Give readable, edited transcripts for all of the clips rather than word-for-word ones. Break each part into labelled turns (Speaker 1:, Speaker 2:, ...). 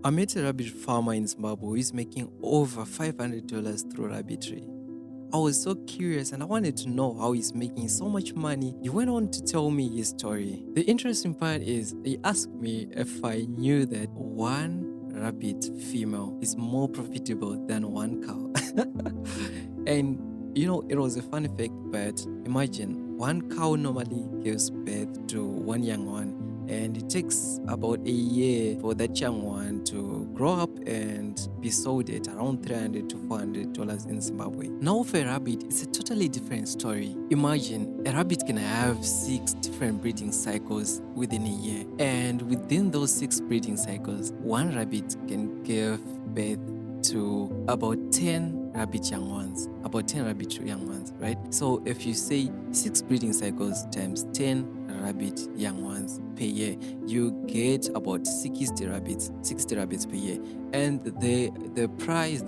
Speaker 1: I met a rabbit farmer in Zimbabwe who is making over $500 through Rabbitry. I was so curious and I wanted to know how he's making so much money. He went on to tell me his story. The interesting part is he asked me if I knew that one rabbit female is more profitable than one cow. And it was a funny fact, but imagine one cow normally gives birth to one young one, and it takes about a year for that young one to grow up and be sold at around $300 to $400 in Zimbabwe. Now for a rabbit, it's a totally different story. Imagine a rabbit can have 6 different breeding cycles within a year, and within those 6 breeding cycles, one rabbit can give birth to about 10 rabbit young ones, right? So if you say 6 breeding cycles times 10 rabbit young ones per year, you get about 60 rabbits per year. And the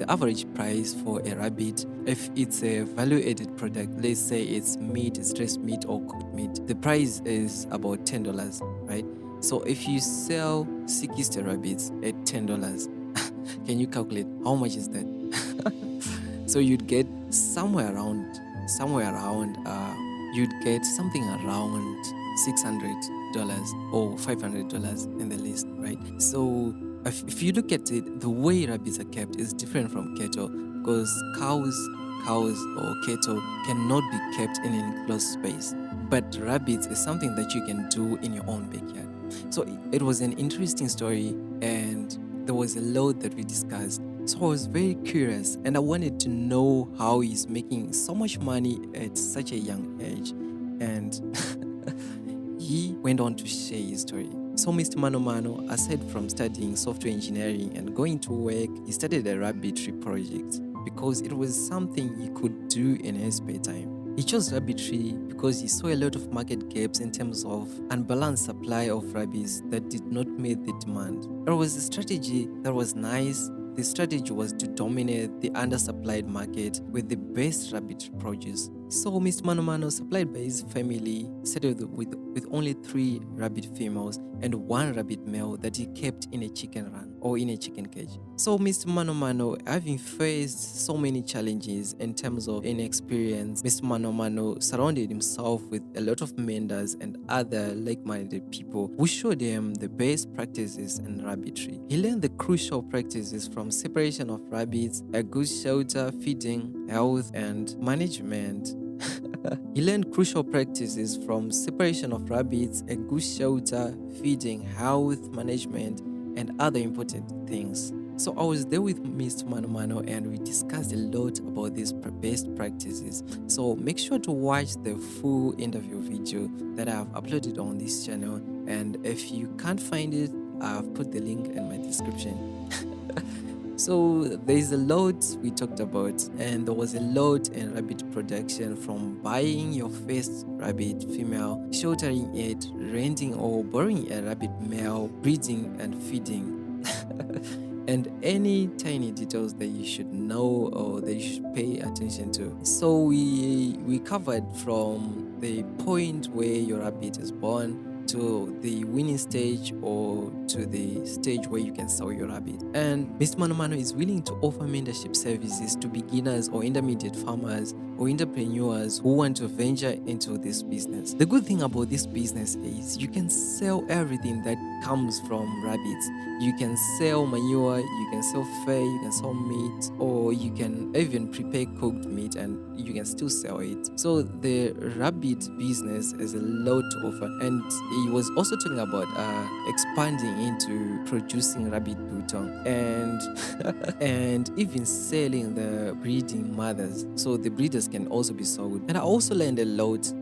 Speaker 1: average price for a rabbit, if it's a value-added product, let's say it's meat, it's dressed meat or cooked meat, the price is about $10, right? So if you sell 60 rabbits at $10, can you calculate how much is that? So you'd get somewhere around you'd get something around $600 or $500 in the list, right? So if you look at it, the way rabbits are kept is different from cattle, because cows or cattle cannot be kept in an enclosed space, but rabbits is something that you can do in your own backyard. So it was an interesting story, and there was a lot that we discussed. So I was very curious and I wanted to know how he's making so much money at such a young age. And he went on to share his story. So Mr. Manomano, aside from studying software engineering and going to work, he started a Rabbitry project because it was something he could do in his spare time. He chose Rabbitry because he saw a lot of market gaps in terms of unbalanced supply of rabbits that did not meet the demand. There was a strategy that was nice. The strategy was to dominate the undersupplied market with the best rabbit produce. So Mr. Manomano, supplied by his family, settled with only 3 rabbit females and 1 rabbit male that he kept in a chicken run or in a chicken cage. So Mr. Manomano, having faced so many challenges in terms of inexperience, Mr. Manomano surrounded himself with a lot of mentors and other like-minded people who showed him the best practices in rabbitry. He learned the crucial practices from separation of rabbits, a good shelter, feeding, health, and management. He learned crucial practices from separation of rabbits, a good shelter, feeding, health, management, and other important things. So I was there with Mr. Manomano and we discussed a lot about these best practices. So make sure to watch the full interview video that I have uploaded on this channel. And if you can't find it, I've put the link in my description. So there's a lot we talked about, and there was a lot in rabbit production, from buying your first rabbit female, sheltering it, renting or borrowing a rabbit male, breeding and feeding, and any tiny details that you should know or that you should pay attention to. So we covered from the point where your rabbit is born to the winning stage or to the stage where you can sell your rabbit. And Mr. Manomano is willing to offer mentorship services to beginners or intermediate farmers or entrepreneurs who want to venture into this business. The good thing about this business is you can sell everything that comes from rabbits. You can sell manure, you can sell fur, you can sell meat, or you can even prepare cooked meat and you can still sell it. So the rabbit business is a lot to offer. And he was also talking about expanding into producing rabbit biltong and even selling the breeding mothers, so the breeders can also be sold. And I also learned a lot. So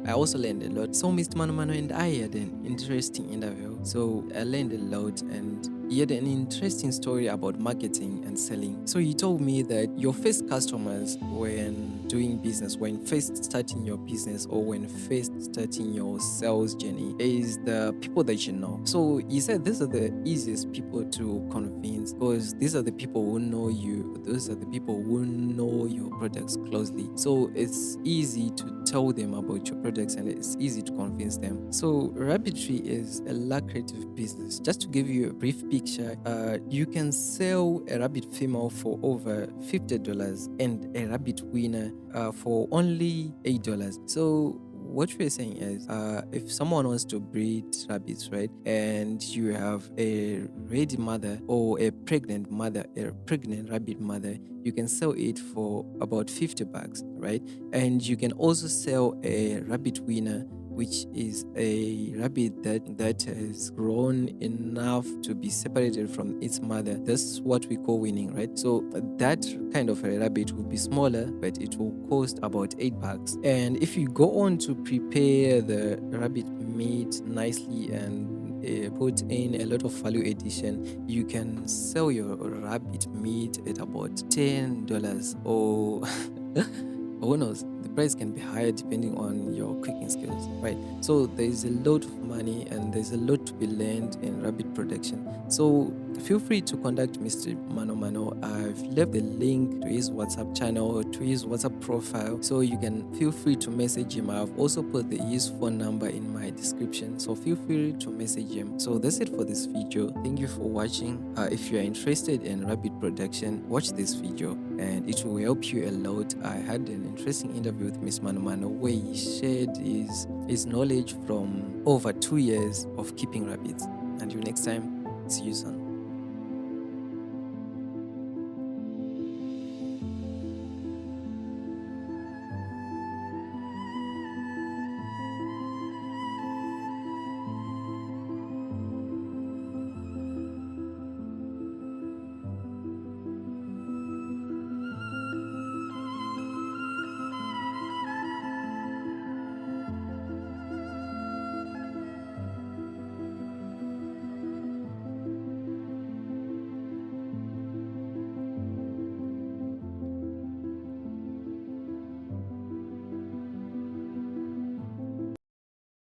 Speaker 1: Mr. Manomano and I had an interesting interview. So I learned a lot, and he had an interesting story about marketing and selling. So he told me that your first customers when doing business, when first starting your business or when first starting your sales journey, is the people that you know. So he said these are the easiest people to convince, because these are the people who know you. Those are the people who know your products closely. So it's easy to tell them about your products and it's easy to convince them. So Rabbitry is a lucrative business. Just to give you a brief picture, you can sell a rabbit female for over $50 and a rabbit winner for only $8. So what we're saying is, if someone wants to breed rabbits, right, and you have a ready mother or a pregnant rabbit mother, you can sell it for about $50, right? And you can also sell a rabbit winner, which is a rabbit that has grown enough to be separated from its mother. That's what we call winning, right? So that kind of a rabbit will be smaller, but it will cost about $8. And if you go on to prepare the rabbit meat nicely and put in a lot of value addition, you can sell your rabbit meat at about $10 or who knows, the price can be higher depending on your cooking skills, right? So there is a lot of money and there's a lot to be learned in rabbit production. So feel free to contact Mr. Manomano. I've left the link to his WhatsApp channel, to his WhatsApp profile, so you can feel free to message him. I've also put his phone number in my description, so feel free to message him. So that's it for this video. Thank you for watching. If you are interested in rabbit production, watch this video and it will help you a lot. I had an interesting interview with Miss Manomano where he shared his knowledge from over 2 years of keeping rabbits. Until next time, see you soon.